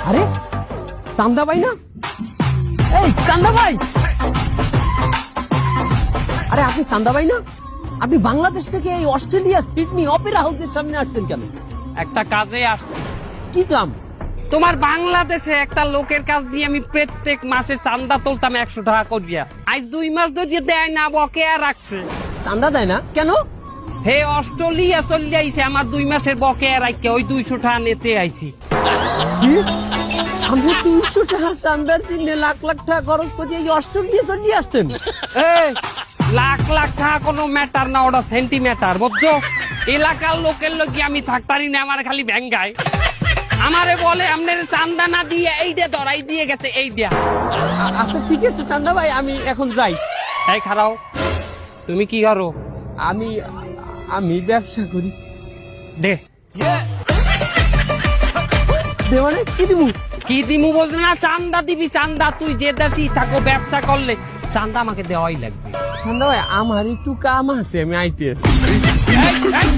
আরে চান্দা ভাই না? এই চান্দা ভাই, আরে আপনি চান্দা ভাই না? আপনি বাংলাদেশ থেকে এই অস্ট্রেলিয়া সিডনি অপেরা হাউসের সামনে আসছেন কেন? একটা কাজে আসছে। কি কাম? তোমার বাংলাদেশে একটা লোকের কাজ দিয়ে আমি প্রত্যেক মাসে চান্দা তুলতাম 100 টাকা করিয়া। আজ 2 মাস ধরে দেয় না, বকেয়া রাখছে। চান্দা দেয় না কেন? হে অস্ট্রেলিয়া চলে আইছে, আমার 2 মাসের বকেয়া রাখছে, ওই 200 টাকা নিতে আইছি। কি? আপনি 200 টাকা চান্দার জন্য লাখ লাখ টাকা খরচ করে এই অস্ট্রেলিয়া চলে আসছেন? এই লাখ লাখ টাকা কোনো ম্যাটার না, ওটা সেন্টিমিটার, বুঝছো? এলাকার লোকের লোক আমি থাকতারি না, আমার খালি ভেঙ্গায়। আমারে বলে আপনার চান্দা না দিয়ে এইটা ধরাই দিয়ে গেছে, এইটা। আচ্ছা ঠিক আছে চান্দা ভাই, আমি এখন যাই। এই খারাও, তুমি কি করো? আমি আমি ব্যবসা করি। দে দে মানে কি দিমু? কি দিমু বলছো না, চান্দা দিবি। চান্দা তুই যে দেশি থাকো, ব্যবসা করলে চান্দা আমাকে দেওয়াই লাগবে। চান্দা ভাই আমার একটু কাম আছে, আমি আইতে আছি। এই, এই,